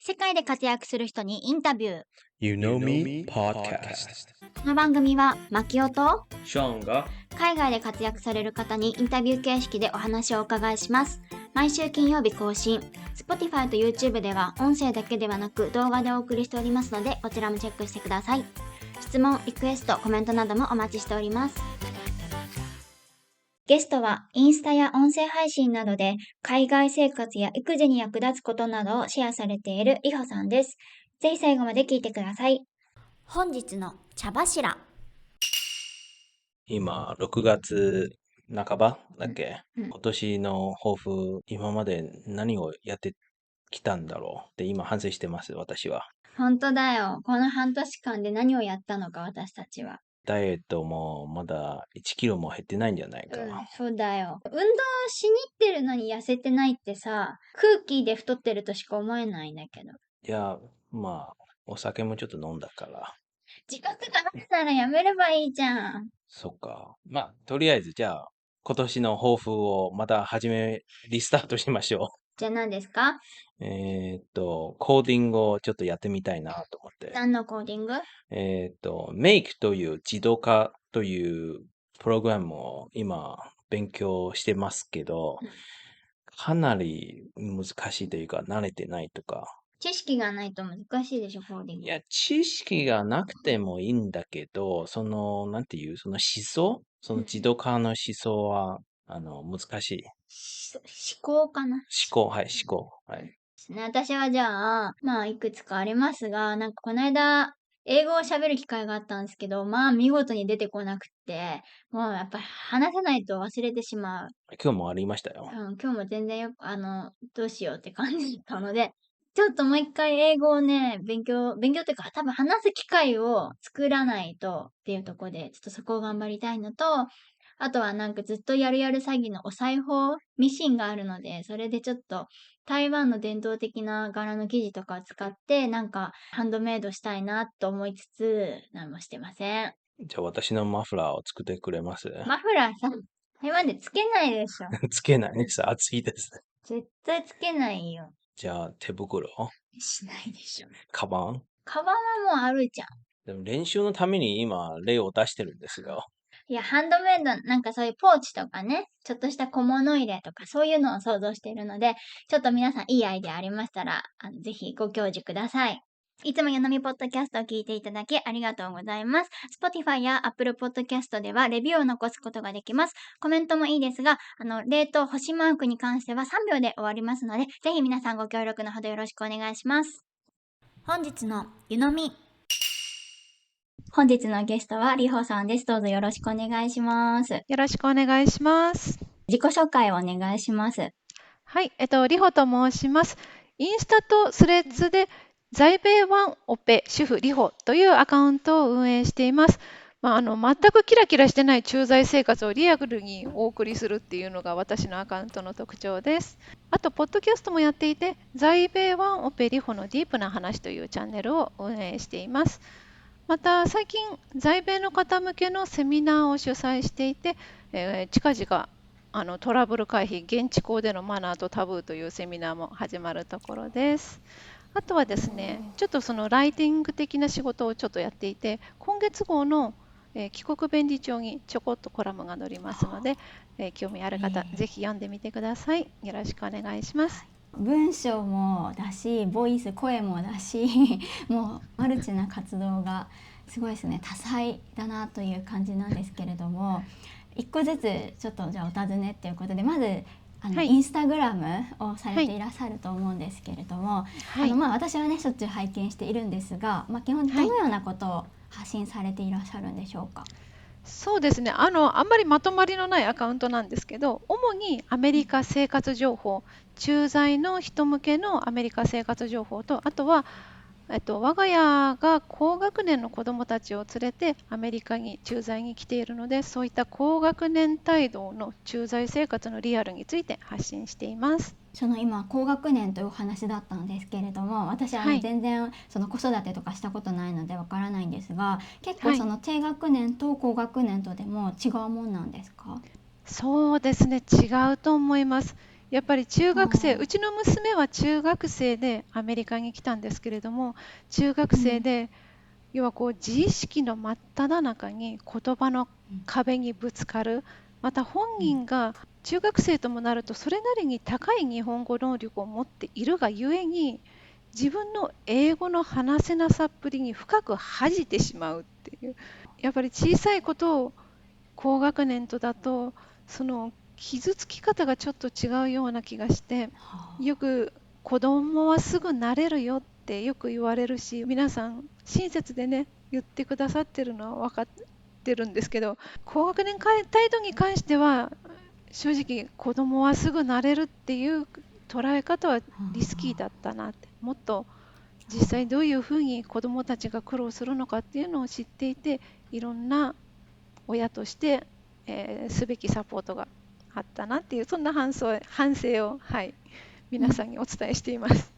世界で活躍する人にインタビュー。 You Know Me Podcast。 この番組はマキオとショーンが海外で活躍される方にインタビュー形式でお話をお伺いします。毎週金曜日更新。 Spotify と YouTube では音声だけではなく動画でお送りしておりますので、こちらもチェックしてください。質問、リクエスト、コメントなどもお待ちしております。ゲストはインスタや音声配信などで海外生活や育児に役立つことなどをシェアされているりほさんです。ぜひ最後まで聞いてください。本日の茶柱。今6月半ばだっけ、うん今年の抱負、今まで何をやってきたんだろうって今反省してます、私は。本当だよ。この半年間で何をやったのか、私たちは。ダイエットもまだ1キロも減ってないんじゃないか。そうだよ。運動しに行ってるのに痩せてないってさ、空気で太ってるとしか思えないんだけど。いや、まあ、お酒もちょっと飲んだから。自覚がなかったらやめればいいじゃん。そっか。まあ、とりあえずじゃあ、今年の抱負をまたリスタートしましょじゃあ何ですか？う。コーディングをちょっとやってみたいなと思って。何のコーディング？メイクという自動化というプログラムを今勉強してますけど、かなり難しいというか慣れてないとか。知識がないと難しいでしょ、コーディング。いや、知識がなくてもいいんだけど、なんていう、その思想その自動化の思想は、難しい。思考かな。思考、はい、思考。はい。私はじゃあ、いくつかありますが、なんかこの間、英語を喋る機会があったんですけど、見事に出てこなくって、もうやっぱり話さないと忘れてしまう。今日もありましたよ。今日も全然どうしようって感じだったので、ちょっともう一回英語をね、勉強っていうか、多分話す機会を作らないとっていうところで、ちょっとそこを頑張りたいのと、あとはなんかずっとやる詐欺のお裁縫ミシンがあるので、それでちょっと台湾の伝統的な柄の生地とかを使って、なんかハンドメイドしたいなと思いつつ、何もしてません。じゃあ私のマフラーを作ってくれますマフラーさ、台湾でつけないでしょ。つけないです。暑いです。絶対つけないよ。じゃあ手袋しないでしょ。カバンカバンはもうあるじゃん。でも練習のために今例を出してるんですよ。いや、ハンドメイド、なんかそういうポーチとかね、ちょっとした小物入れとかそういうのを想像しているので、ちょっと皆さんいいアイデアありましたら、ぜひご教授ください。いつもよのみポッドキャストを聞いていただきありがとうございます。Spotify や Apple Podcast ではレビューを残すことができます。コメントもいいですが、レート星マークに関しては3秒で終わりますので、ぜひ皆さんご協力のほどよろしくお願いします。本日の湯飲み。本日のゲストはりほさんです。どうぞよろしくお願いします。よろしくお願いします。自己紹介をお願いします。はい、りほと申します。インスタとスレッズで在米ワンオペ主婦りほというアカウントを運営しています。全くキラキラしてない駐在生活をリアルにお送りするっていうのが私のアカウントの特徴です。あと、ポッドキャストもやっていて、在米ワンオペりほのディープな話というチャンネルを運営しています。また最近在米の方向けのセミナーを主催していて、近々トラブル回避現地校でのマナーとタブーというセミナーも始まるところです。あとはですね、ちょっとそのライティング的な仕事をちょっとやっていて、今月号の帰国便利帳にちょこっとコラムが載りますので、興味ある方、ぜひ読んでみてください。よろしくお願いします。文章もだし、ボイス、声もだし、もうマルチな活動がすごいですね。多彩だなという感じなんですけれども、一個ずつちょっとじゃあお尋ねっていうことで、まずインスタグラムをされていらっしゃると思うんですけれども、私はねしょっちゅう拝見しているんですが、基本どのようなことを発信されていらっしゃるんでしょうか？そうですね、あんまりまとまりのないアカウントなんですけど、主にアメリカ生活情報、駐在の人向けのアメリカ生活情報と、あとは、我が家が高学年の子どもたちを連れてアメリカに駐在に来ているので、そういった高学年帯同の駐在生活のリアルについて発信しています。その今高学年というお話だったんですけれども、私は全然その子育てとかしたことないのでわからないんですが、結構その低学年と高学年とでも違うもんなんですか？そうですね、違うと思います。やっぱり中学生、うんうちの娘は中学生でアメリカに来たんですけれども、中学生で、要はこう自意識の真っ只中に言葉の壁にぶつかる。また本人が中学生ともなるとそれなりに高い日本語能力を持っているがゆえに、自分の英語の話せなさっぷりに深く恥じてしまうっていう。やっぱり小さいことを高学年とだと、その傷つき方がちょっと違うような気がして、よく子供はすぐ慣れるよってよく言われるし、皆さん親切でね言ってくださってるのは分かってるんですけど、高学年態度に関しては正直子供はすぐ慣れるっていう捉え方はリスキーだったなって。もっと実際どういうふうに子供たちが苦労するのかっていうのを知っていて、いろんな親として、すべきサポートがあったなっていう、そんな反省を、はい、皆さんにお伝えしています。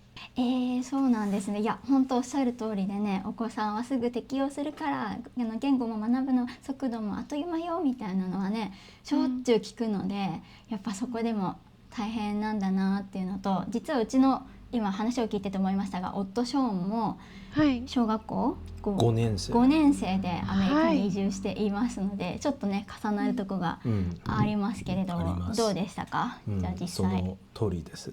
そうなんですね。いや、本当おっしゃる通りでね、お子さんはすぐ適応するから、言語も学ぶの速度もあっという間よみたいなのはね、しょっちゅう聞くので、やっぱそこでも大変なんだなっていうのと、実はうちの今話を聞いてて思いましたが、夫ショーンも小学校5年生5年生でアメリカに移住していますので、ちょっとね重なるとこがありますけれども、どうでしたか？じゃあ実際。その通りです。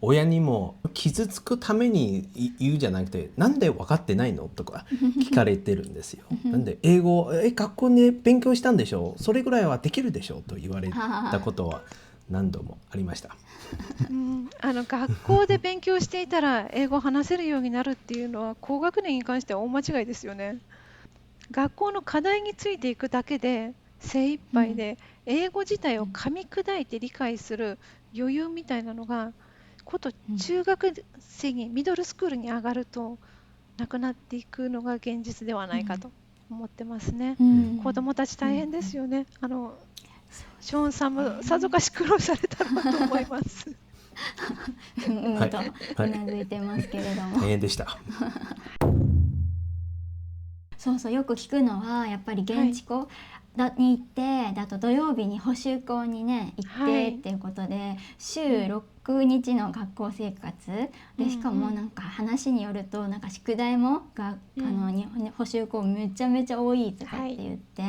親にも傷つくために言うじゃなくて、なんで分かってないのとか聞かれてるんですよ。なんで英語学校で勉強したんでしょ、それぐらいはできるでしょと言われたことは何度もありました。学校で勉強していたら英語を話せるようになるっていうのは高学年に関しては大間違いですよね。学校の課題についていくだけで精一杯で、英語自体を噛み砕いて理解する余裕みたいなのがこと中学生にミドルスクールに上がるとなくなっていくのが現実ではないかと思ってますね。子どもたち大変ですよね。ショーンさんもさぞかし苦労されたろうと思います。とうなずいてますけれども、大変でした。そうそう、よく聞くのはやっぱり現地校に行って、あと土曜日に補習校にね行ってっていうことで、週6日の学校生活で、しかもなんか話によるとなんか宿題も補習校めちゃめちゃ多いとかって言って、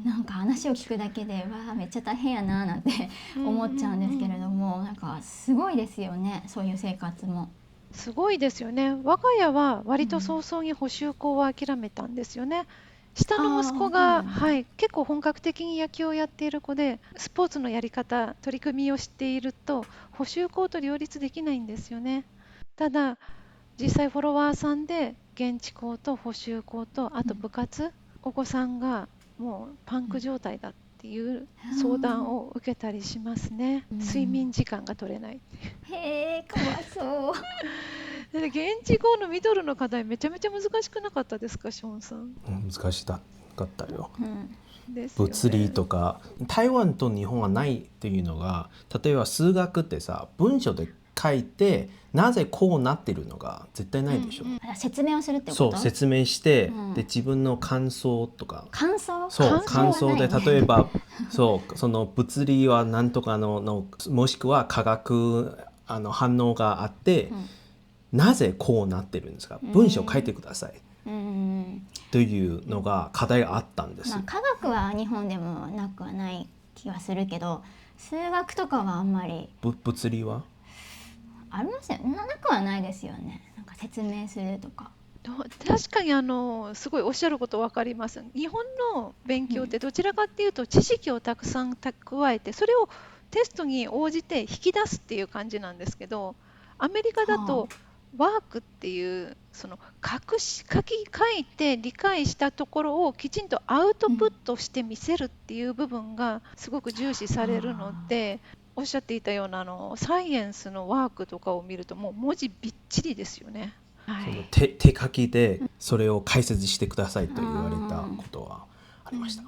なんか話を聞くだけでわあめっちゃ大変やななんて思っちゃうんですけれども、なんかすごいですよね、そういう生活も。すごいですよね。我が家は割と早々に補習校は諦めたんですよね。下の息子が、結構本格的に野球をやっている子で、スポーツのやり方、取り組みを知っていると補習校と両立できないんですよね。ただ実際フォロワーさんで現地校と補習校とあと部活、お子さんがもうパンク状態だっていう相談を受けたりしますね。睡眠時間が取れない。へえ、かわいそう。現地校のミドルの課題めちゃめちゃ難しくなかったですか、ショーンさん。難しかったよ。ですよね。物理とか台湾と日本はないっていうのが、例えば数学ってさ、文章で書いてなぜこうなってるのが絶対ないでしょ。説明をするってこと？そう、説明して、で自分の感想とか。感想？そう、感想で例えばその物理はなんとかのもしくは化学反応があって、なぜこうなってるんですか、文章を書いてくださいというのが課題があったんです。科学は日本でもなくはない気はするけど、数学とかはあんまり。物理はありますよね。なくはないですよね。なんか説明するとか。確かにすごいおっしゃること分かります。日本の勉強ってどちらかっていうと知識をたくさん蓄えて、それをテストに応じて引き出すっていう感じなんですけど、アメリカだとワークっていうその書いて理解したところをきちんとアウトプットして見せるっていう部分がすごく重視されるので、おっしゃっていたようなサイエンスのワークとかを見るともう文字びっちりですよね。その手書きでそれを解説してくださいと言われたことはありました。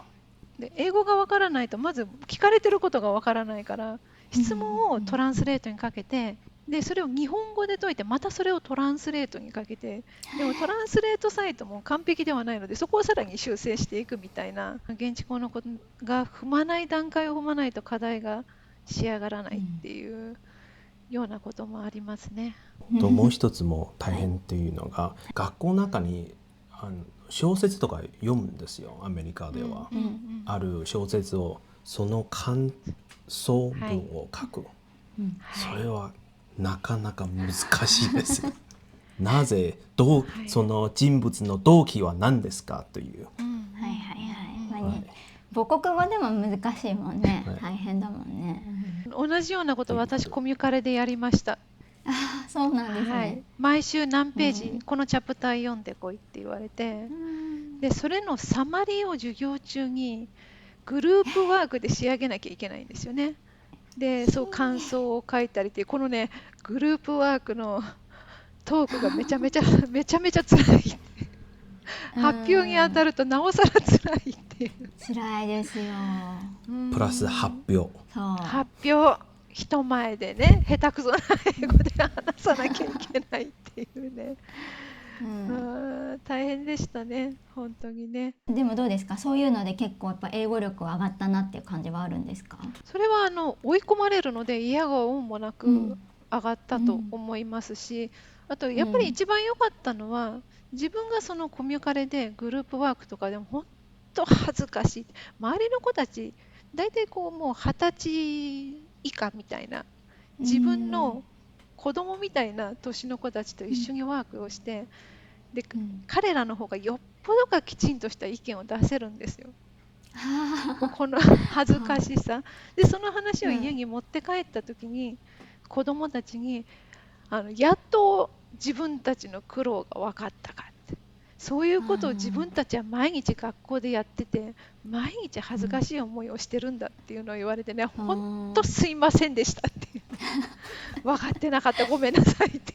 で英語がわからないとまず聞かれてることがわからないから、質問をトランスレートにかけて、でそれを日本語で解いてまたそれをトランスレートにかけて、でもトランスレートサイトも完璧ではないのでそこをさらに修正していくみたいな、現地校が踏まない段階を踏まないと課題が仕上がらないっていう、ようなこともありますね。ともう一つも大変っていうのが、学校の中に小説とか読むんですよ、アメリカでは。ある小説をその感想文を書く、それはなかなか難しいですよ。なぜその人物の動機は何ですかという。母国語でも難しいもんね、大変だもんね。同じようなことを私コミュカレでやりました。そうなんですね。毎週何ページ、このチャプター読んでこいって言われて、でそれのサマリーを授業中にグループワークで仕上げなきゃいけないんですよね。でそう感想を書いたりっていう、このねグループワークのトークがめちゃめちゃ辛い。発表に当たるとなおさら辛いっていう。辛いですよ。プラス発表。発表、人前でね、下手くそな英語で話さなきゃいけないっていうね。大変でしたね、本当にね。でもどうですか、そういうので結構やっぱ英語力上がったなっていう感じはあるんですか？それは追い込まれるので嫌が応もなく上がったと思いますし、あとやっぱり一番良かったのは、自分がそのコミュカレでグループワークとかでも本当恥ずかしい、周りの子たち大体こうもう20歳以下みたいな、自分の子供みたいな年の子たちと一緒にワークをして、で彼らの方がよっぽどがきちんとした意見を出せるんですよ。この恥ずかしさで、その話を家に持って帰った時に子供たちにやっと自分たちの苦労が分かったかって、そういうことを自分たちは毎日学校でやってて毎日恥ずかしい思いをしてるんだっていうのを言われてね、本当すいませんでしたって分かってなかった、ごめんなさいって。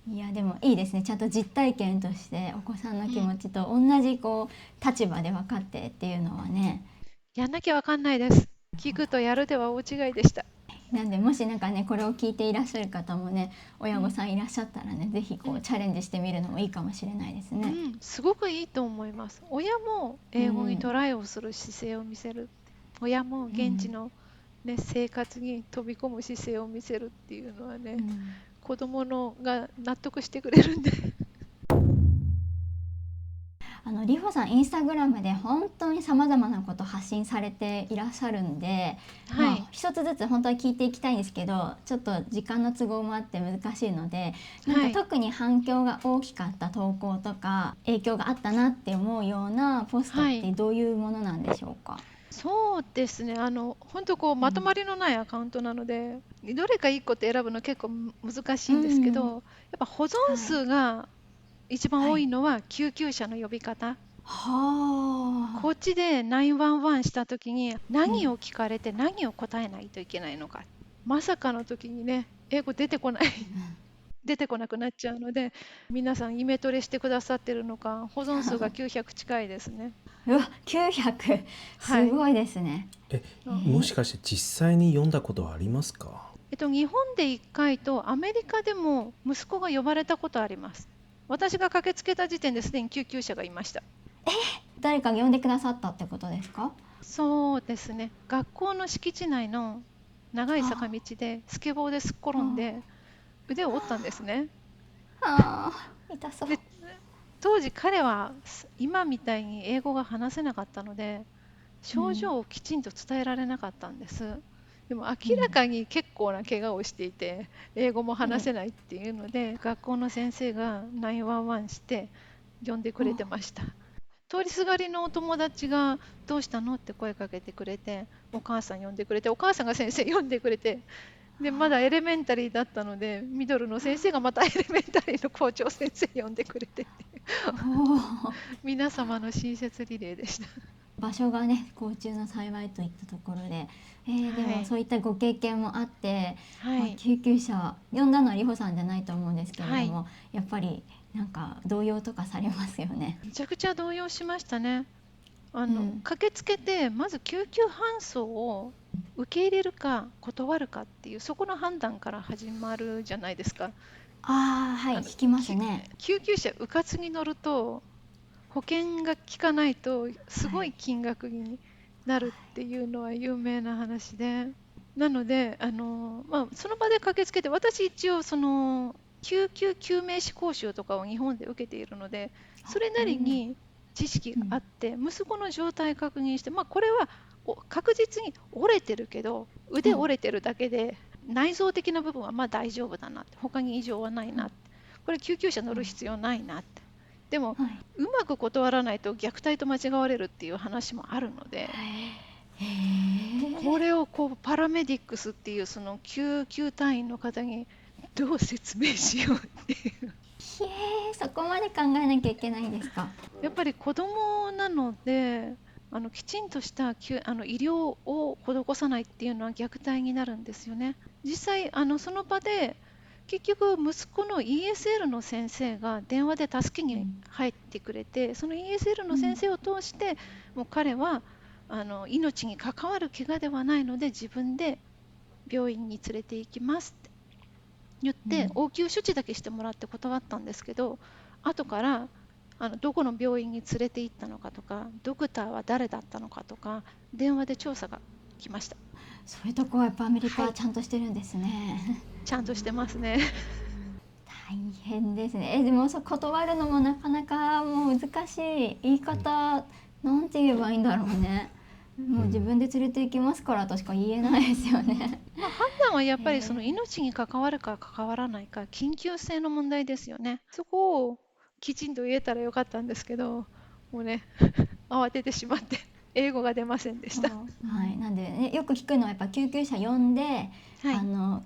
いやでもいいですね、ちゃんと実体験としてお子さんの気持ちと同じこう立場で分かってっていうのはね、やんなきゃ分かんないです。聞くとやるでは大違いでした。なんでもしなんかねこれを聞いていらっしゃる方もね、親御さんいらっしゃったらね、ぜひこうチャレンジしてみるのもいいかもしれないですね。すごくいいと思います。親も英語にトライをする姿勢を見せる、親も現地の、ね、生活に飛び込む姿勢を見せるっていうのはね、子供のが納得してくれるんで。リホさんインスタグラムで本当にさまざまなこと発信されていらっしゃるんで、一つずつ本当は聞いていきたいんですけど、ちょっと時間の都合もあって難しいので、なんか特に反響が大きかった投稿とか影響があったなって思うようなポストってどういうものなんでしょうか？そうですね、本当こうまとまりのないアカウントなので、どれか1個って選ぶの結構難しいんですけど、やっぱ保存数が一番多いのは救急車の呼び方。こっちで911した時に何を聞かれて何を答えないといけないのか、まさかの時にね英語出てこない出てこなくなっちゃうので、皆さんイメトレしてくださってるのか保存数が900近いですね。うわ、900、すごいですね。もしかして実際に読んだことはありますか？日本で1回とアメリカでも息子が呼ばれたことあります。私が駆けつけた時点ですでに救急車がいました。誰かが呼んでくださったってことですか？そうですね、学校の敷地内の長い坂道でスケボーですっ転んで腕を折ったんですね。痛そう。で当時彼は今みたいに英語が話せなかったので症状をきちんと伝えられなかったんです。でも明らかに結構な怪我をしていて英語も話せないっていうので、学校の先生が911して呼んでくれてました。通りすがりのお友達がどうしたのって声かけてくれて、お母さん呼んでくれて、お母さんが先生呼んでくれて、でまだエレメンタリーだったのでミドルの先生がまたエレメンタリーの校長先生呼んでくれて皆様の親切リレーでした。場所がね不幸中の幸いといったところで、でもそういったご経験もあって、救急車呼んだのはリホさんじゃないと思うんですけれども、やっぱりなんか動揺とかされますよね。めちゃくちゃ動揺しましたね。駆けつけてまず救急搬送を受け入れるか断るかっていうそこの判断から始まるじゃないですか。聞きますね。救急車うかつに乗ると保険が効かないとすごい金額になるっていうのは有名な話で、なので、その場で駆けつけて、私一応救急救命士講習とかを日本で受けているので、それなりに知識があって、息子の状態確認して、これは確実に折れてるけど、腕折れてるだけで、内臓的な部分は大丈夫だなって、他に異常はないなって、これ救急車乗る必要ないなって。でも、うまく断らないと虐待と間違われるっていう話もあるので、これをパラメディックスっていうその救急隊員の方にどう説明しようっていう。そこまで考えなきゃいけないんですか。やっぱり子供なので、きちんとした医療を施さないっていうのは虐待になるんですよね。実際その場で結局息子の ESL の先生が電話で助けに入ってくれて、その ESL の先生を通して、もう彼は命に関わる怪我ではないので自分で病院に連れて行きますって言って応急処置だけしてもらって断ったんですけど、後からどこの病院に連れて行ったのかとか、ドクターは誰だったのかとか電話で調査が来ました。そういうとこはやっぱアメリカはちゃんとしてるんですね。ちゃんとしてますね。大変ですね。でも断るのもなかなかもう難しい。言い方なんて言えばいいんだろうね。もう自分で連れて行きますからとしか言えないですよね。判断はやっぱりその命に関わるか関わらないか、緊急性の問題ですよね。そこをきちんと言えたらよかったんですけど、もうね、慌ててしまって英語が出ませんでした。なんでね、よく聞くのはやっぱ救急車呼んで、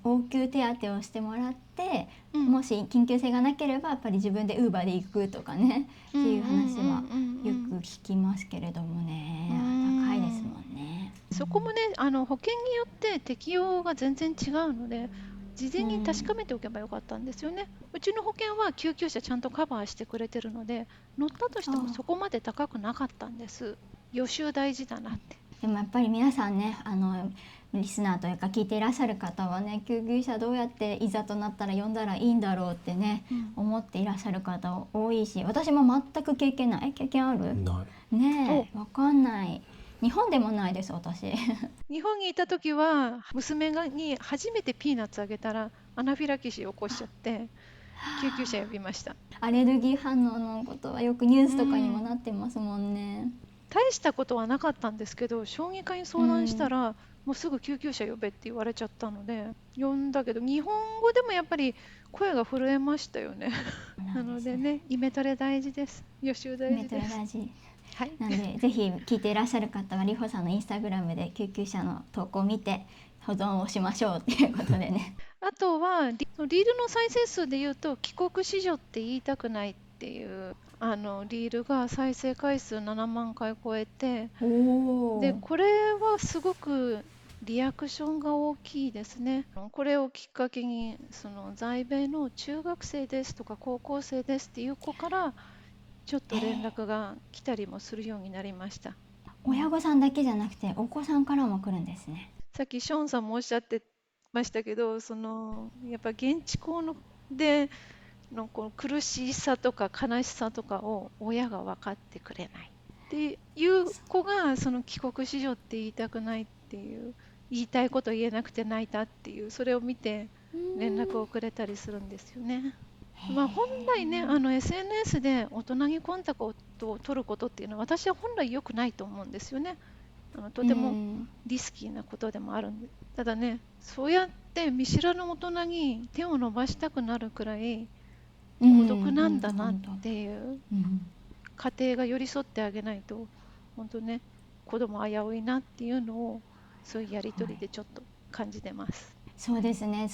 応急手当てをしてもらって、もし緊急性がなければやっぱり自分でウーバーで行くとかね、っていう話はよく聞きますけれどもね、高いですもんね。そこもね、保険によって適用が全然違うので、事前に確かめておけばよかったんですよね。うちの保険は救急車ちゃんとカバーしてくれてるので、乗ったとしてもそこまで高くなかったんです。予習大事だなって。でもやっぱり皆さんね、リスナーというか聞いていらっしゃる方はね、救急車どうやっていざとなったら呼んだらいいんだろうってね、思っていらっしゃる方多いし、私も全く経験ある？ないねえ、わかんない。日本でもないです、私。日本にいた時は娘に初めてピーナッツあげたらアナフィラキシーを起こしちゃって救急車呼びました。アレルギー反応のことはよくニュースとかにもなってますもんね。大したことはなかったんですけど、小児科に相談したら、もうすぐ救急車呼べって言われちゃったので呼んだけど、日本語でもやっぱり声が震えましたよね。なのでね、イメトレ大事です。予習大事です。イメトレ大事。はい、なんでぜひ聞いていらっしゃる方はリホさんのインスタグラムで救急車の投稿を見て保存をしましょうっていうことでね。あとはリールの再生数でいうと帰国子女って言いたくないっていうリールが再生回数7万回超えて、でこれはすごくリアクションが大きいですね。これをきっかけに在米の中学生ですとか高校生ですっていう子からちょっと連絡が来たりもするようになりました。親御さんだけじゃなくてお子さんからも来るんですね。さっきショーンさんもおっしゃってましたけど、やっぱ現地校でのこの苦しさとか悲しさとかを親が分かってくれないっていう子が帰国子女って言いたくないっていう言いたいこと言えなくて泣いたっていう、それを見て連絡をくれたりするんですよね。本来ねSNS で大人にコンタクトを取ることっていうのは私は本来良くないと思うんですよね。とてもリスキーなことでもあるんで、ただね、そうやって見知らぬ大人に手を伸ばしたくなるくらい孤独なんだなっていう家庭が寄り添ってあげないと本当ね、子供危ういなっていうのをそういうやり取りでちょっと感じてます。そうですね。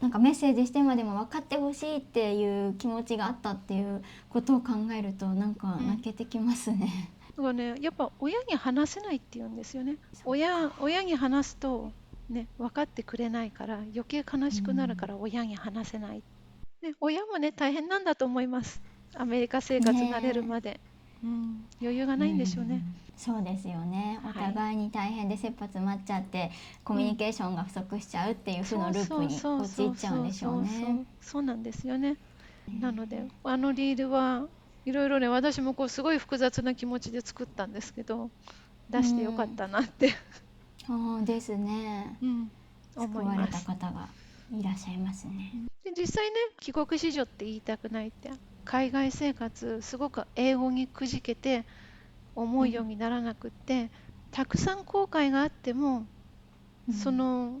なんかメッセージしてまでも分かってほしいっていう気持ちがあったっていうことを考えるとなんか泣けてきますね。だからね、やっぱ親に話せないっていうんですよね。親に話すとね、分かってくれないから余計悲しくなるから親に話せない。ね、親もね大変なんだと思います。アメリカ生活慣れるまで、余裕がないんでしょうね。そうですよね。お互いに大変で切羽詰まっちゃってコミュニケーションが不足しちゃうっていう負のループに陥っちゃうんでしょうね。そうなんですよね。なのでリールはいろいろね、私もすごい複雑な気持ちで作ったんですけど出してよかったなって。そうですね。思救われたいます。方がいらっしゃいますね。で実際ね、帰国子女って言いたくないって、海外生活すごく英語にくじけて思うようにならなくって、たくさん後悔があっても、その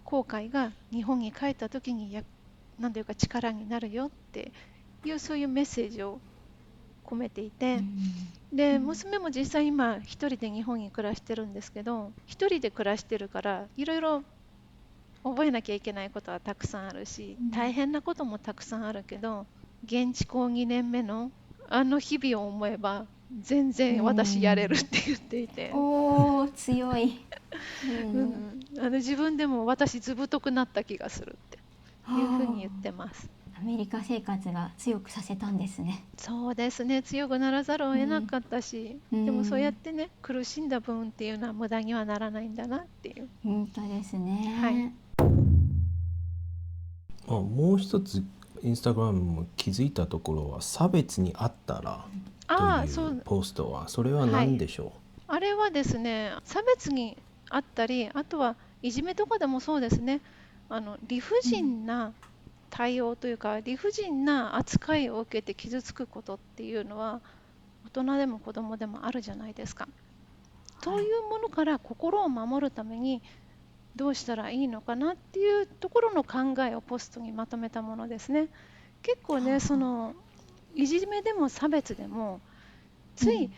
後悔が日本に帰った時になんていうか力になるよっていう、そういうメッセージを込めていて、で娘も実際今一人で日本に暮らしてるんですけど、一人で暮らしてるからいろいろ覚えなきゃいけないことはたくさんあるし、大変なこともたくさんあるけど、現地校2年目のあの日々を思えば全然私やれるって言っていて、おー、強い。自分でも私ずぶとくなった気がするっていうふうに言ってます。アメリカ生活が強くさせたんですね。そうですね、強くならざるを得なかったし、でもそうやってね、苦しんだ分っていうのは無駄にはならないんだなっていう。本当ですね。はい。もう一つインスタグラムも気づいたところは、差別にあったらというポストは、それは何でしょう？あれはですね、差別にあったり、あとはいじめとかでもそうですね、理不尽な対応というか、理不尽な扱いを受けて傷つくことっていうのは、大人でも子供でもあるじゃないですか。そういうものから心を守るためにどうしたらいいのかなっていうところの考えをポストにまとめたものですね。結構ね、そのいじめでも差別でも、つい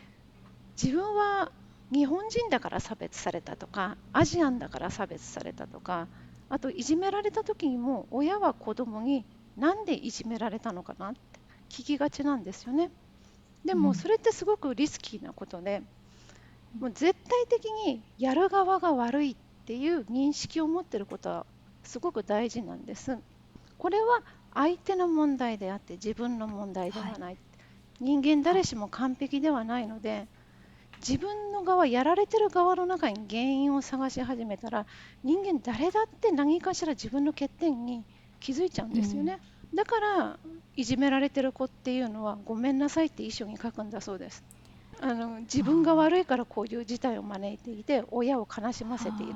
自分は日本人だから差別されたとか、アジアンだから差別されたとか、あといじめられた時にも親は子供になんでいじめられたのかなって聞きがちなんですよね。でもそれってすごくリスキーなことで、もう絶対的にやる側が悪いっていう認識を持っていることはすごく大事なんです。これは相手の問題であって自分の問題ではない。人間誰しも完璧ではないので、自分の側、やられてる側の中に原因を探し始めたら、人間誰だって何かしら自分の欠点に気づいちゃうんですよね。だからいじめられてる子っていうのはごめんなさいって遺書に書くんだそうです。自分が悪いからこういう事態を招いていて親を悲しませている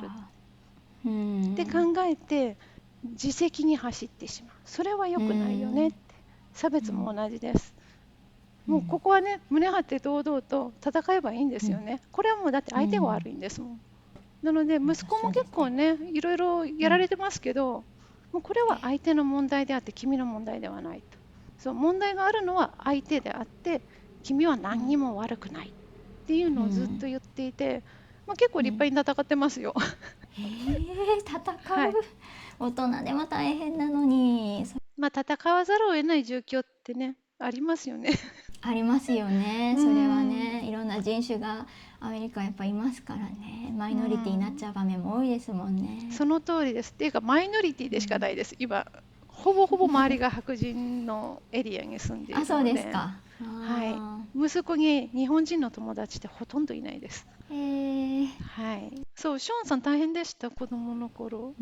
って考えて自責に走ってしまう。それは良くないよねって。差別も同じです。もうここはね、胸張って堂々と戦えばいいんですよね。これはもうだって相手が悪いんですもん。なので息子も結構ね、いろいろやられてますけど、もうこれは相手の問題であって君の問題ではないと。そう、問題があるのは相手であって君は何にも悪くないっていうのをずっと言っていて、結構立派に戦ってますよ。戦う、大人でも大変なのに。戦わざるを得ない状況ってね、ありますよね。ありますよね。それはね、いろんな人種がアメリカやっぱいますからね、マイノリティになっちゃう場面も多いですもんね。その通りです。っていうかマイノリティでしかないです。今ほぼほぼ周りが白人のエリアに住んでいるので。そうですか。はい。息子に日本人の友達ってほとんどいないです。はい。そう、ショーンさん大変でした、子供の頃。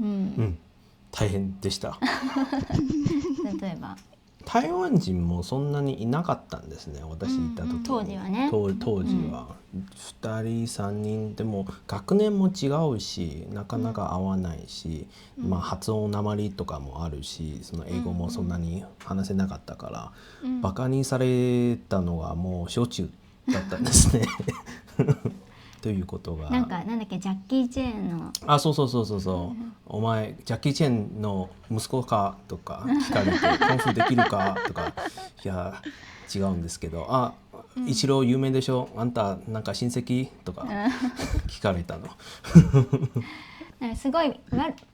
大変でした。例えば台湾人もそんなにいなかったんですね、私行った時に。当時はね。当時は2人3人でも学年も違うし、なかなか合わないし、発音なまりとかもあるし、その英語もそんなに話せなかったから、バカにされたのがもうしょっちゅうだったんですね。ということが、なんだっけ、ジャッキー・チェーンのそう、お前ジャッキー・チェンの息子かとか聞かれてコンフできるかとか、いや違うんですけど、一郎有名でしょ、あんたなんか親戚とか聞かれたの。なんかすごい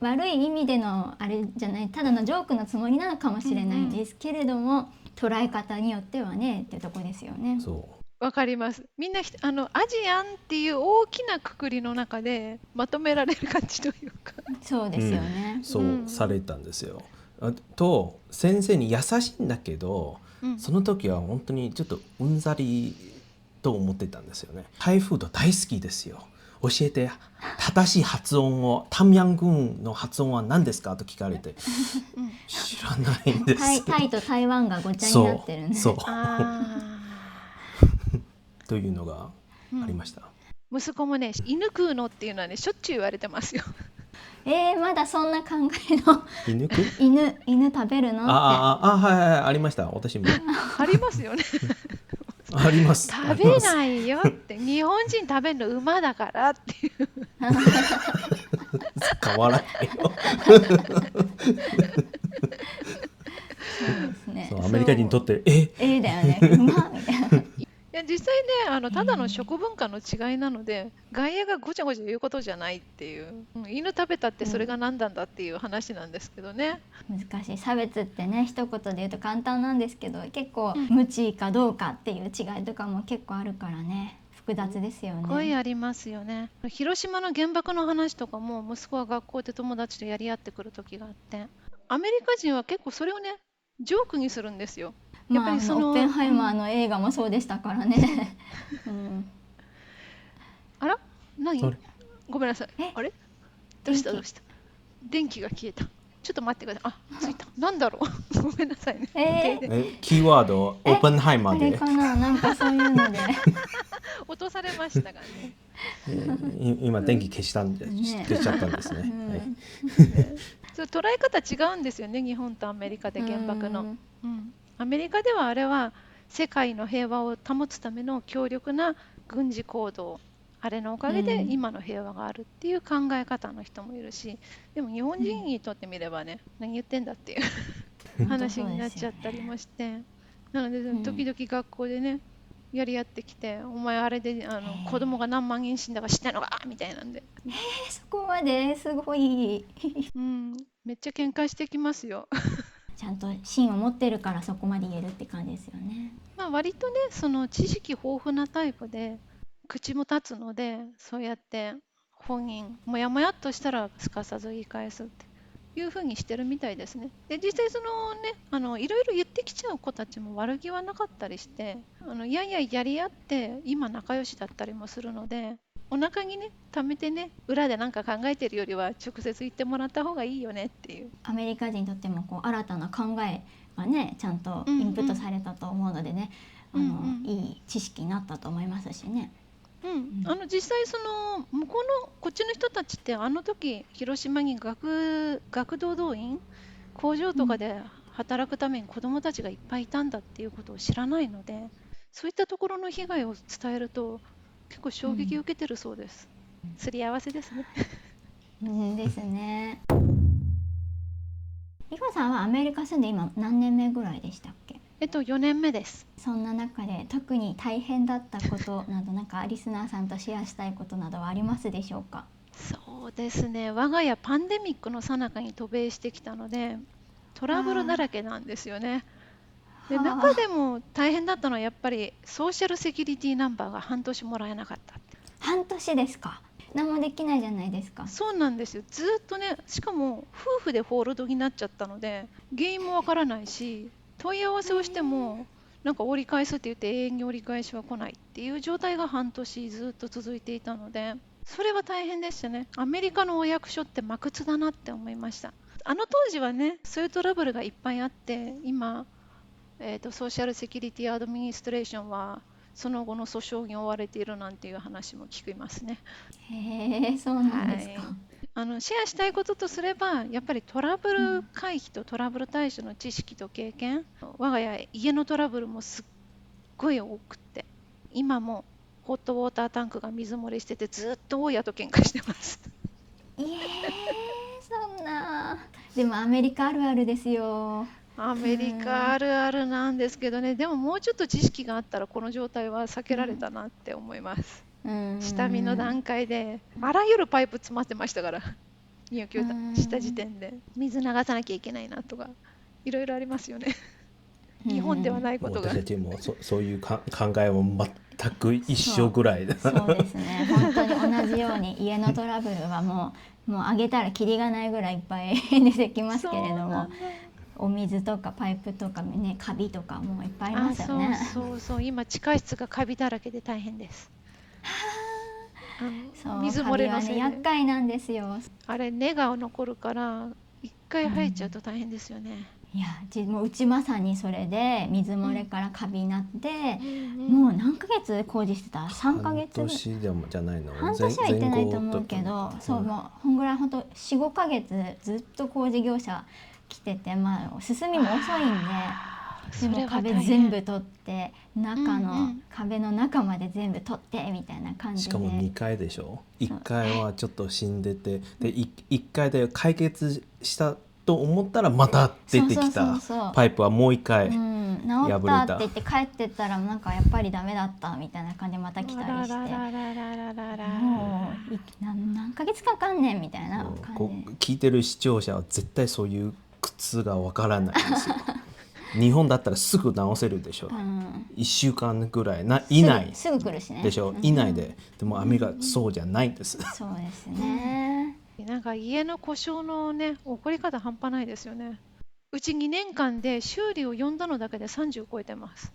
悪い意味でのあれじゃない、ただのジョークのつもりなのかもしれないんですけれども、捉え方によってはねっていうとこですよね。わかります。みんなアジアンっていう大きなくくりの中でまとめられる感じというか。そうですよね。そうされたんですよ。と先生に優しいんだけど、その時は本当にちょっとうんざりと思ってたんですよね。タイフード大好きですよ。教えて、正しい発音を、タムヤングンの発音は何ですかと聞かれて、知らないんです。タイと台湾がごちゃになってるね。そうというのがありました。息子もね、犬食うのっていうのはね、しょっちゅう言われてますよ。まだそんな考えの犬食べるのって。はいはいありました。私もありますよね。あります。食べないよって、日本人食べるの馬だからっていう。変わらないよ。そうですね。そうアメリカ人にとってだよね。馬みたいな。いや実際ね、ただの食文化の違いなので、外野がごちゃごちゃ言うことじゃないっていう、犬食べたってそれが何なんだっていう話なんですけどね。難しい。差別ってね、一言で言うと簡単なんですけど、結構無知かどうかっていう違いとかも結構あるからね、複雑ですよね。すごいありますよね。広島の原爆の話とかも息子は学校で友達とやり合ってくる時があって、アメリカ人は結構それをねジョークにするんですよ。やっぱりオッペンハイマーの映画もそうでしたからね。あら何それごめんなさい。あれどうした電気が消えた。ちょっと待ってください。ついた。なんだろう。ごめんなさいね。キーワードオープンハイマあーでれかな、なんかそういうので落とされましたがね。今電気消しちゃったんですね。そう捉え方違うんですよね、日本とアメリカで原爆の。アメリカではあれは世界の平和を保つための強力な軍事行動、あれのおかげで今の平和があるっていう考え方の人もいるし、でも日本人にとってみればね、何言ってんだっていう話になっちゃったりもして、なので時々学校でねやり合ってきて、お前あれで子供が何万人死んだか知ってんのかみたいなんで、そこまですごいめっちゃ喧嘩してきますよ。ちゃんと芯を持ってるからそこまで言えるって感じですよね。割とねその知識豊富なタイプで口も立つので、そうやって本人もやもやっとしたらすかさず言い返すっていう風にしてるみたいですね。で実際そのねいろいろ言ってきちゃう子たちも悪気はなかったりして、やり合って今仲良しだったりもするので、お腹にね溜めてね裏で何か考えてるよりは直接言ってもらった方がいいよねっていう。アメリカ人にとっても新たな考えがねちゃんとインプットされたと思うのでね、いい知識になったと思いますしね。実際その向こうのこっちの人たちって時広島に学童動員工場とかで働くために子どもたちがいっぱいいたんだっていうことを知らないので、そういったところの被害を伝えると結構衝撃を受けてるそうです。すり合わせですね。ですね。リコさんはアメリカ住んで今何年目ぐらいでしたっけ？4年目です。そんな中で特に大変だったことなど、なんかリスナーさんとシェアしたいことなどはありますでしょうか？そうですね、我が家パンデミックの最中に渡米してきたのでトラブルだらけなんですよね。で中でも大変だったのはやっぱりソーシャルセキュリティナンバーが半年もらえなかったって。半年ですか？何もできないじゃないですか。そうなんですよ。ずっとね、しかも夫婦でホールドになっちゃったので原因もわからないし、問い合わせをしてもなんか折り返すって言って永遠に折り返しは来ないっていう状態が半年ずっと続いていたので、それは大変でしたね。アメリカのお役所って真屈だなって思いました。当時はねそういうトラブルがいっぱいあって、今、ソーシャルセキュリティアドミニストレーションはその後の訴訟に追われているなんていう話も聞きますね。へえ、そうなんですか。シェアしたいこととすれば、やっぱりトラブル回避とトラブル対処の知識と経験、我が家家のトラブルもすっごい多くて、今もホットウォータータンクが水漏れしててずっと大家と喧嘩してます。そんな。でもアメリカあるあるですよ。アメリカあるあるなんですけどね、でももうちょっと知識があったらこの状態は避けられたなって思います。下見の段階であらゆるパイプ詰まってましたから、入居した時点で水流さなきゃいけないなとかいろいろありますよね。日本ではないことが。私たちもそういう考えも全く一緒ぐらいだ。そうですね。本当に同じように家のトラブルはもう上げたらキリがないぐらいいっぱい出てきますけれども、お水とかパイプとかね、カビとかもいっぱいありますよね。そう今地下室がカビだらけで大変です。水漏れのせいで、厄介なんですよ。あれ根が残るから一回生えちゃうと大変ですよね。いやもううちまさにそれで水漏れからカビになって、うんもう何ヶ月工事してた3ヶ月半年でもじゃないの。半年は行ってないと思うけど、前後とかそうもうほんぐらいほんと 4,5 ヶ月ずっと工事業者来てて、まあ進みも遅いんで、でも壁全部取って中の、壁の中まで全部取ってみたいな感じで、しかも2階でしょ。1階はちょっと死んでて、で1階で解決したと思ったらまた出てきたパイプはもう1回治ったって言って帰ってったらなんかやっぱりダメだったみたいな感じでまた来たりして、もう何ヶ月かかんねんみたいな感じ。聞いてる視聴者は絶対そういう苦痛がわからないんですよ。日本だったらすぐ直せるでしょ、1週間ぐらい以内すぐ来るしねでしょ、以内で。でもアメリカそうじゃないんです。そうですね。なんか家の故障のね、起こり方半端ないですよね。うち2年間で修理を呼んだのだけで30超えてます。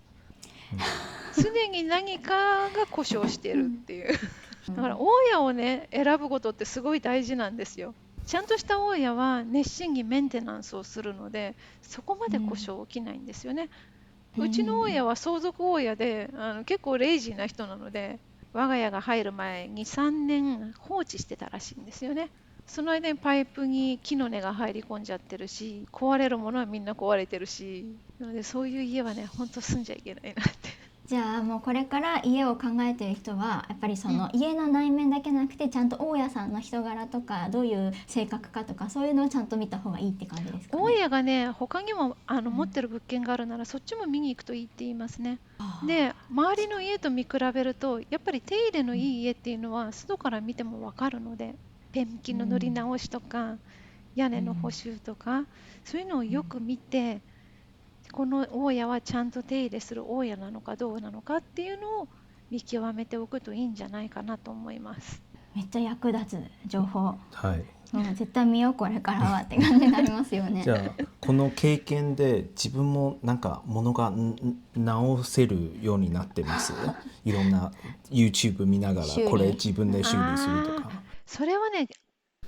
常に何かが故障してるっていう。だから大家をね、選ぶことってすごい大事なんですよ。ちゃんとした大家は熱心にメンテナンスをするので、そこまで故障起きないんですよね。うちの大家は相続大家で、結構レイジーな人なので、我が家が入る前に3年放置してたらしいんですよね。その間にパイプに木の根が入り込んじゃってるし、壊れるものはみんな壊れてるし、なのでそういう家はね、本当住んじゃいけないなって。じゃあもうこれから家を考えている人はやっぱりその家の内面だけなくてちゃんと大家さんの人柄とかどういう性格かとかそういうのをちゃんと見た方がいいって感じですかね。大家がね、他にも持ってる物件があるならそっちも見に行くといいって言いますね。で、周りの家と見比べるとやっぱり手入れのいい家っていうのは外から見ても分かるので、ペンキの塗り直しとか屋根の補修とかそういうのをよく見て、この大家はちゃんと手入れする大家なのかどうなのかっていうのを見極めておくといいんじゃないかなと思います。めっちゃ役立つ情報。はい。絶対見ようこれからはって感じになりますよね。じゃあこの経験で自分もなんか物が直せるようになってます。いろんな YouTube 見ながらこれ自分で修理するとか。それはね、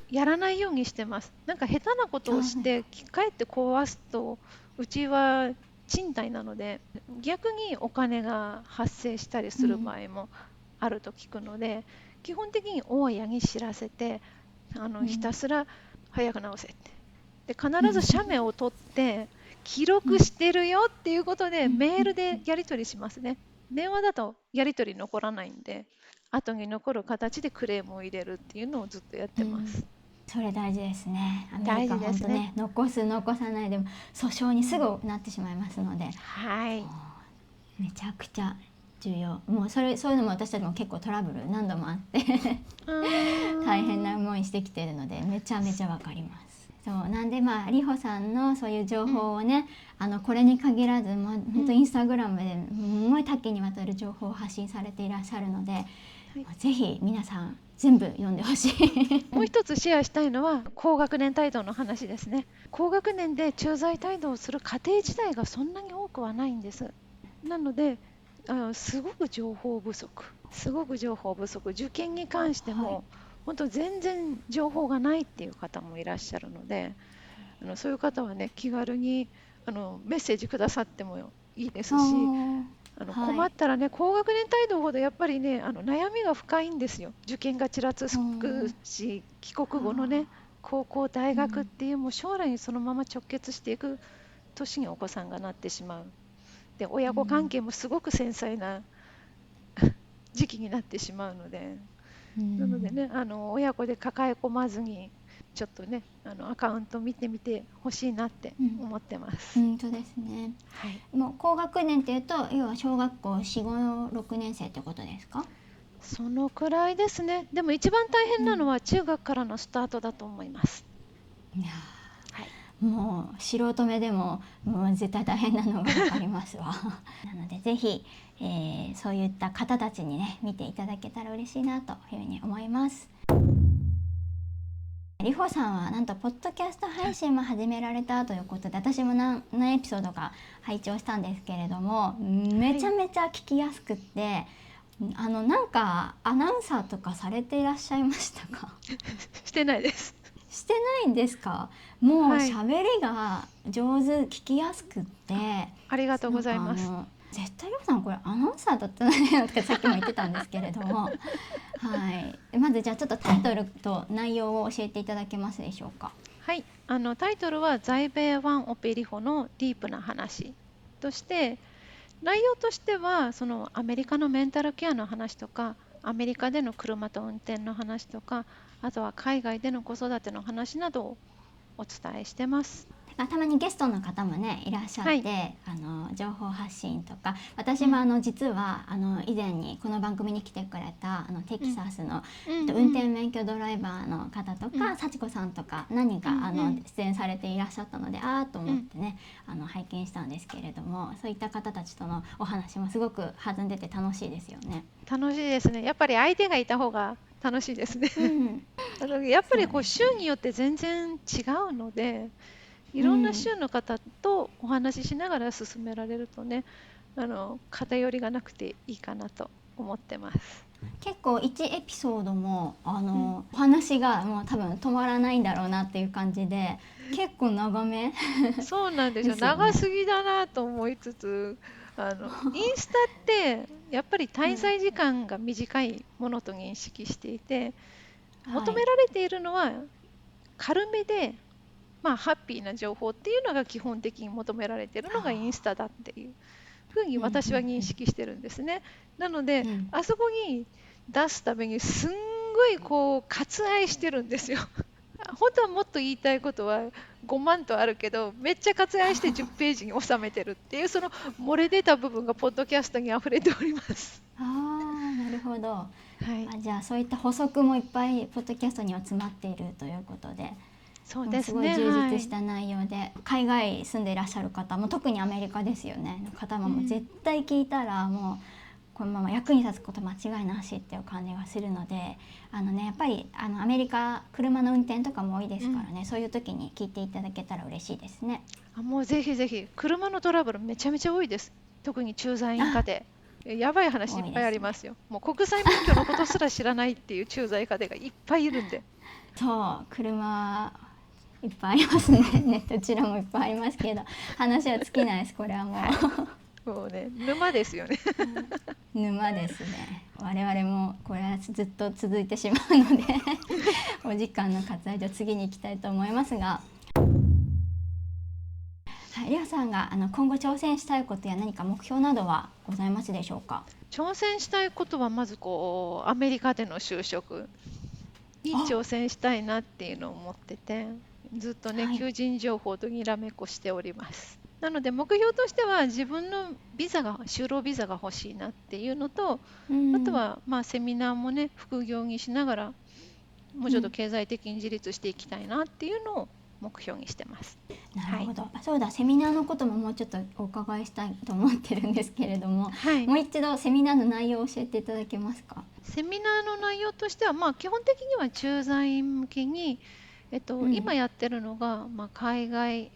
やらないようにしてます。なんか下手なことをしてかえって壊すと、うちは賃貸なので逆にお金が発生したりする場合もあると聞くので、基本的に大家に知らせてひたすら早く直せってで、必ず写メを撮って記録してるよっていうことでメールでやり取りしますね。電話だとやり取り残らないんで、後に残る形でクレームを入れるっていうのをずっとやってます。それ大事ですね。アメリカ本当ね、残す残さないでも訴訟にすぐなってしまいますので、はい、めちゃくちゃ重要。もうそういうのも私たちも結構トラブル何度もあって大変な思いしてきてるのでめちゃめちゃわかります。そうなんでりほさんのそういう情報をね、これに限らず、本当インスタグラムですごい多岐にわたる情報を発信されていらっしゃるので、ぜひ皆さん全部読んでほしいもう一つシェアしたいのは高学年帯同の話ですね。高学年で駐在帯同をする家庭自体がそんなに多くはないんです。なのですごく情報不足、受験に関しても、本当全然情報がないっていう方もいらっしゃるので、そういう方はね、気軽にメッセージくださってもいいですし、困ったらね、高学年帯同ほどやっぱりね、悩みが深いんですよ。受験がちらつくし、帰国後のね、高校大学っていう、もう将来にそのまま直結していく年にお子さんがなってしまう。で、親子関係もすごく繊細な時期になってしまうので、なのでね、親子で抱え込まずにちょっとね、アカウント見てみてほしいなって思ってます。本当ですね。はい。もう高学年っていうと、要は小学校4、5、6年生ってことですか？そのくらいですね。でも一番大変なのは中学からのスタートだと思います。いや、はい、もう素人目でもう絶対大変なのが分かりますわなのでぜひ、そういった方たちにね見ていただけたら嬉しいなというふうに思います。りほさんはなんとポッドキャスト配信も始められたということで、私も何エピソードか拝聴したんですけれども、めちゃめちゃ聞きやすくって、なんかアナウンサーとかされていらっしゃいましたか？してないです。してないんですか？もうはい、喋りが上手、聞きやすくって、ありがとうございます。絶対りょうさんこれアナウンサーだったんじゃないのってさっきも言ってたんですけれどもはい、まずじゃあちょっとタイトルと内容を教えていただけますでしょうか？はい、タイトルは在米ワンオペリホのディープな話として、内容としてはそのアメリカのメンタルケアの話とか、アメリカでの車と運転の話とか、あとは海外での子育ての話などをお伝えしてます。たまにゲストの方もねいらっしゃって、はい、情報発信とか、私も実は以前にこの番組に来てくれたテキサスの、運転免許ドライバーの方とか、幸子さんとか何人か出演されていらっしゃったので、ああと思ってね、拝見したんですけれども、そういった方たちとのお話もすごく弾んでて楽しいですよね。楽しいですね。やっぱり相手がいた方が楽しいですね。やっぱりこう州によって全然違うので、いろんな州の方とお話ししながら進められるとね、偏りがなくていいかなと思ってます。結構1エピソードもお話がもう多分止まらないんだろうなっていう感じで、結構長めそうなんですよ。ですよね。長すぎだなと思いつつ、インスタってやっぱり滞在時間が短いものと認識していて、求められているのは軽めで、ハッピーな情報っていうのが基本的に求められているのがインスタだっていうふうに私は認識してるんですね。なので、あそこに出すためにすんごいこう割愛してるんですよ。本当はもっと言いたいことは5万とあるけど、めっちゃ割愛して10ページに収めてるっていう、その漏れ出た部分がポッドキャストに溢れております。なるほど。はい、じゃあそういった補足もいっぱいポッドキャストには詰まっているということで。そうですね。すごい充実した内容で、海外住んでいらっしゃる方も、特にアメリカですよねの方も、もう絶対聞いたらもうこのまま役に立つこと間違いなしっていう感じがするので、やっぱりアメリカ車の運転とかも多いですからね、そういう時に聞いていただけたら嬉しいですね。もうぜひぜひ。車のトラブルめちゃめちゃ多いです。特に駐在員家庭。やばい話いっぱいありますよ。もう国際免許のことすら知らないっていう駐在家庭がいっぱいいるんで。そう、車いっぱいありますね。どちらもいっぱいありますけど、話は尽きないです。これはもうもうね、沼ですよね。沼ですね。我々もこれはずっと続いてしまうのでお時間の割愛で次に行きたいと思いますが、りょうさんが今後挑戦したいことや何か目標などはございますでしょうか？挑戦したいことはまずアメリカでの就職に挑戦したいなっていうのを思ってて、ずっとね、求人情報とにらめっこしております。なので目標としては自分の就労ビザが欲しいなっていうのと、あとはセミナーもね副業にしながらもうちょっと経済的に自立していきたいなっていうのを目標にしてます。なるほど、そうだ、セミナーのことももうちょっとお伺いしたいと思ってるんですけれども、もう一度セミナーの内容を教えていただけますか？セミナーの内容としては、基本的には駐在員向けに、今やってるのが、海外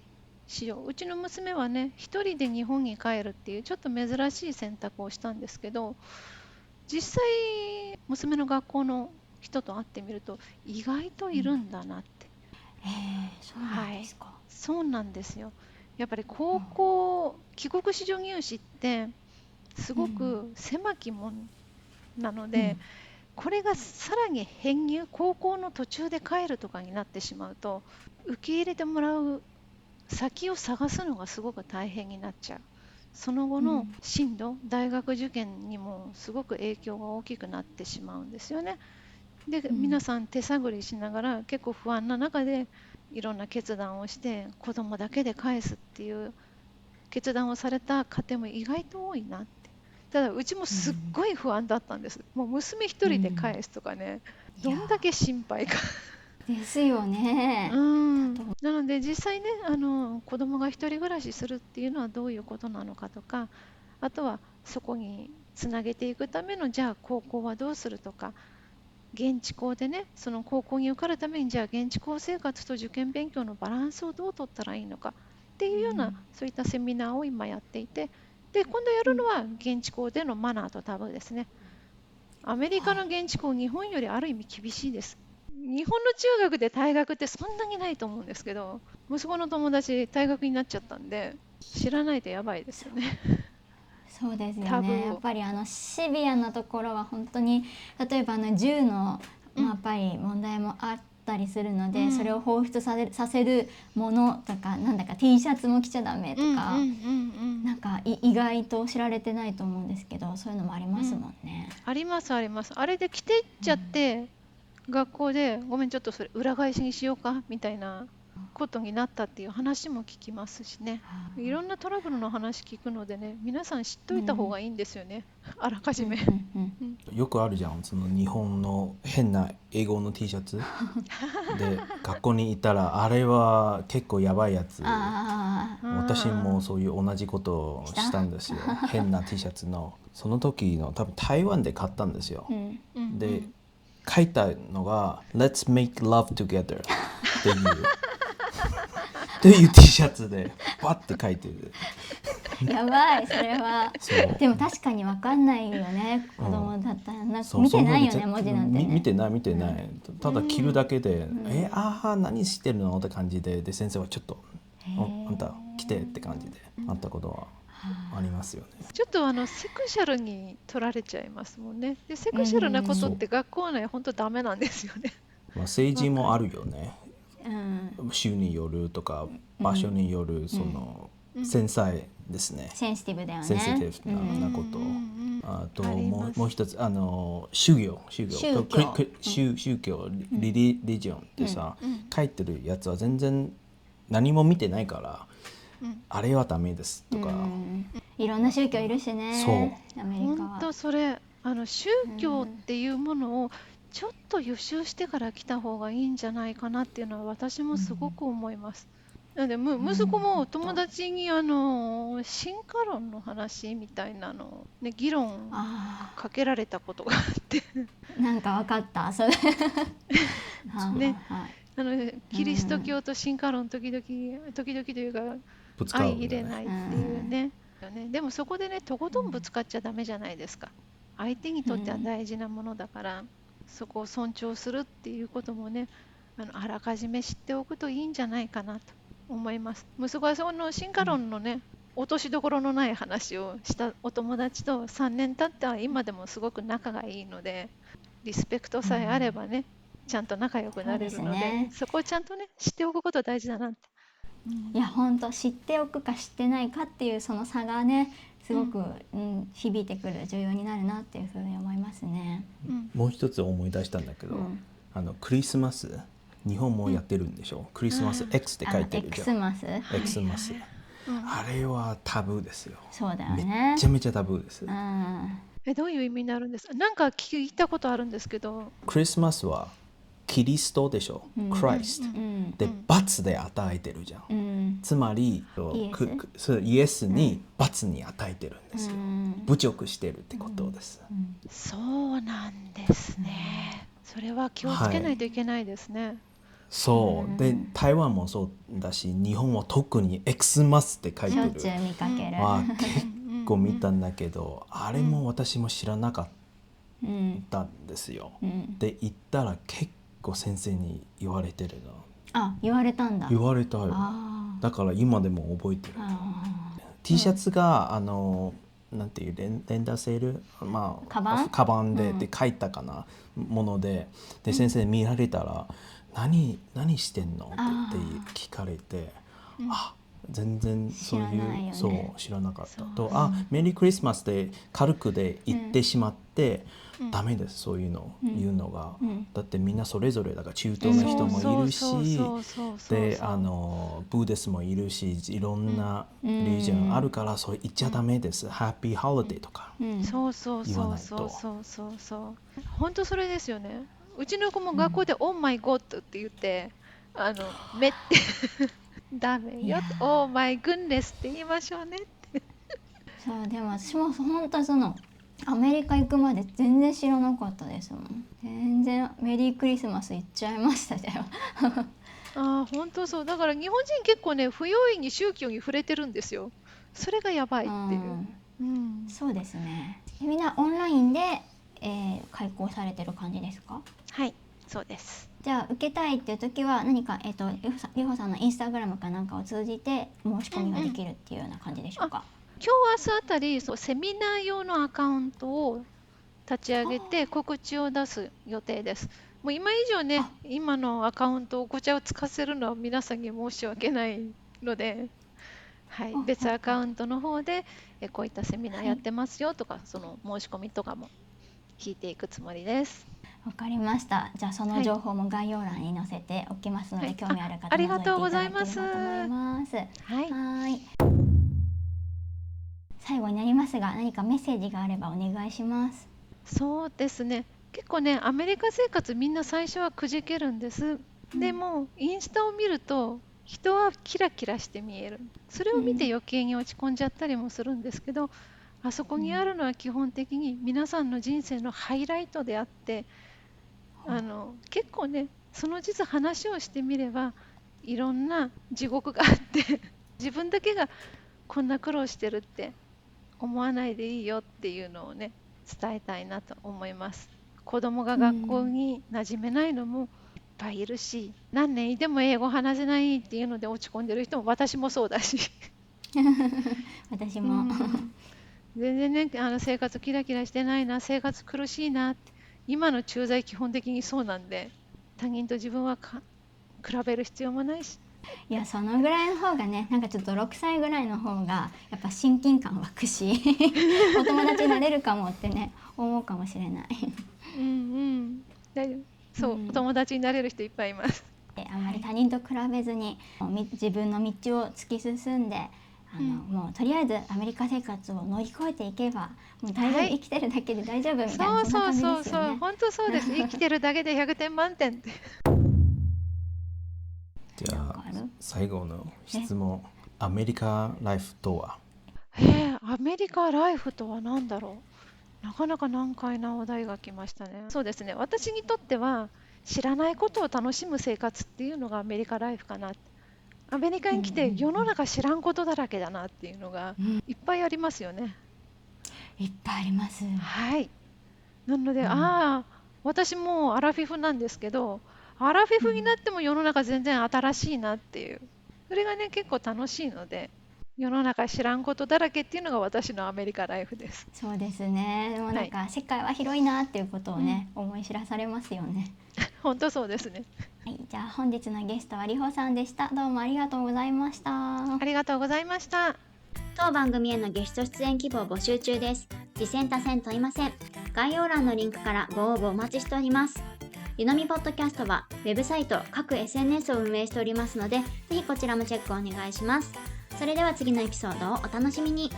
市場。うちの娘はね、一人で日本に帰るっていうちょっと珍しい選択をしたんですけど、実際娘の学校の人と会ってみると意外といるんだなって。そうなんですか？そうなんですよ。やっぱり高校、帰国子女入試ってすごく狭きもんなので、これがさらに編入、高校の途中で帰るとかになってしまうと、受け入れてもらう先を探すのがすごく大変になっちゃう。その後の進路、大学受験にもすごく影響が大きくなってしまうんですよね。で、皆さん手探りしながら結構不安な中でいろんな決断をして子供だけで返すっていう決断をされた家庭も意外と多いなって。ただうちもすっごい不安だったんです。もう娘一人で返すとかね、どんだけ心配かですよね。なので実際ね、子供が一人暮らしするっていうのはどういうことなのかとか、あとはそこにつなげていくためのじゃあ高校はどうするとか、現地校でね、その高校に受かるためにじゃあ現地校生活と受験勉強のバランスをどう取ったらいいのかっていうような、そういったセミナーを今やっていて、で今度やるのは現地校でのマナーとタブーですね。アメリカの現地校、日本よりある意味厳しいです。日本の中学で退学ってそんなにないと思うんですけど、息子の友達退学になっちゃったんで、知らないとやばいですよね。そうですよタブーをね。やっぱりシビアなところは本当に、例えば銃の、やっぱり問題もあったりするので、それを放出させるものとか、なんだか T シャツも着ちゃダメとか、なんか意外と知られてないと思うんですけど、そういうのもありますもんね。ありますあります。あれで着ていっちゃって、学校でごめんちょっとそれ裏返しにしようかみたいなことになったっていう話も聞きますしね。いろんなトラブルの話聞くのでね、皆さん知っといた方がいいんですよね。あらかじめ。よくあるじゃん、その日本の変な英語の T シャツで学校に行ったら、あれは結構やばいやつ。私もそういう同じことをしたんですよ。変な T シャツの、その時の多分台湾で買ったんですよ。で書いたのが Let's make love together っていう T シャツでバッて書いてる。やばい、それは。そうでも確かに分かんないよね、子供だったら。なんかそう見てないよね、その文字なんてね。見てないただ着るだけで、ああ何してるのって感じで、先生はちょっとあんた来てって感じであったことはありますよね。ちょっとセクシャルに取られちゃいますもんね。でセクシャルなことって学校内本当ダメなんですよね。政治もあるよね。州によるとか場所による、その繊細ですね。センシティブだよね。センシティブなこと。あともう一つ宗教リリジョンってさ、書いてるやつは全然何も見てないから、あれはダメですとか。いろんな宗教いるしね。アメリカは。本当それ宗教っていうものをちょっと予習してから来た方がいいんじゃないかなっていうのは私もすごく思います。なので息子も友達に進化論の話みたいなのを、ね、議論かけられたことがあってなんか分かったそれね、キリスト教と進化論時々というか相入れないっていうね。でもそこでねとことんぶつかっちゃダメじゃないですか。相手にとっては大事なものだから、そこを尊重するっていうこともね、あらかじめ知っておくといいんじゃないかなと思います。息子はその進化論のね、落としどころのない話をしたお友達と3年経っては今でもすごく仲がいいので、リスペクトさえあればね、ちゃんと仲良くなれるので、そこをちゃんとね知っておくこと大事だなって。いや本当知っておくか知ってないかっていうその差がねすごく、響いてくる重要になるなっていうふうに思いますね。もう一つ思い出したんだけど、クリスマス日本もやってるんでしょ。クリスマス X って書いてるじゃん。X マス、あれはタブーですよ。そうだよね。めちゃめちゃタブーです。どういう意味になるんですか。なんか聞いたことあるんですけど。クリスマスはキリストでしょ、クライスト、で罰で与えてるじゃん、つまりイエスに罰に与えてるんですよ、侮辱してるってことです、そうなんですね。それは気をつけないといけないですね、そうで台湾もそうだし、日本は特に X マスって書いてる、しょっちゅう見かける、結構見たんだけど、あれも私も知らなかったんですよ、で行ったら結構先生に言われてるの。言われたんだ。言われたよ。だから今でも覚えてる。T シャツがなんていう連打セール、カバンで書いたかなもので、先生に見られたら何してんのって聞かれて、全然そういうそう知らなかったと、メリークリスマスで軽くで言ってしまって、ダメですそういうの言うのが、だってみんなそれぞれだから、中東の人もいるし、でブーデスもいるし、いろんなリジョンあるから、それ言っちゃダメです、ハッピーホリデーとか言わないと。本当それですよね。うちの子も学校で「オーマイゴッド」って言って目ってダメよ、オーマイグンネスって言いましょうねってそうでも私も本当アメリカ行くまで全然知らなかったですもん。全然メリークリスマス行っちゃいましたよ本当そう。だから日本人結構ね不用意に宗教に触れてるんですよ。それがやばいっていう、そうですね。みんなオンラインで、開講されてる感じですか？はい、そうです。じゃあ受けたいっていう時は何か、りほさんのインスタグラムかなんかを通じて申し込みができるっていうような感じでしょうか？今日明日あたりセミナー用のアカウントを立ち上げて告知を出す予定です。もう今以上ね、今のアカウントをごちゃをつかせるのは皆さんに申し訳ないので、はい、別アカウントの方でこういったセミナーやってますよとか、その申し込みとかも聞いていくつもりです。わかりました。じゃあその情報も概要欄に載せておきますので、興味ある方ありがとうござい覗いていただければと思います。はい。最後になりますが、何かメッセージがあればお願いします。そうですね。結構ね、アメリカ生活みんな最初はくじけるんです。でもインスタを見ると人はキラキラして見える。それを見て余計に落ち込んじゃったりもするんですけど、あそこにあるのは基本的に皆さんの人生のハイライトであって、結構ね、その実話をしてみればいろんな地獄があって自分だけがこんな苦労してるって思わないでいいよっていうのをね、伝えたいなと思います。子供が学校に馴染めないのもいっぱいいるし、何年いても英語話せないっていうので落ち込んでる人も私もそうだし私も全然ね、生活キラキラしてないな、生活苦しいなって、今の駐在基本的にそうなんで、他人と自分は比べる必要もないし。いや、そのぐらいの方がね、なんかちょっと6歳ぐらいの方がやっぱ親近感湧くしお友達になれるかもってね、思うかもしれない大丈夫。そう、お友達になれる人いっぱいいます。あまり他人と比べずに自分の道を突き進んで、もうとりあえずアメリカ生活を乗り越えていけばもう大丈夫、生きてるだけで大丈夫みたいな、そんな感じですよね。本当そうです。生きてるだけで100点満点ってじゃあ最後の質問、アメリカライフとは？アメリカライフとは何だろう。なかなか難解なお題が来ましたね。そうですね、私にとっては知らないことを楽しむ生活っていうのがアメリカライフかな。アメリカに来て世の中知らんことだらけだなっていうのがいっぱいありますよね。いっぱいあります。はい。なので、私もアラフィフなんですけど、アラフィフになっても世の中全然新しいなっていう、それがね結構楽しいので、世の中知らんことだらけっていうのが私のアメリカライフです。そうですね。もうなんか世界は広いなっていうことをね、思い知らされますよね。本当そうですね。はい、じゃあ本日のゲストはりほさんでした。どうもありがとうございました。ありがとうございました。当番組へのゲスト出演希望募集中です。次戦他戦問いません。概要欄のリンクからご応募お待ちしております。ゆのみポッドキャストはウェブサイト、各 SNS を運営しておりますので、ぜひこちらもチェックお願いします。それでは次のエピソードをお楽しみに。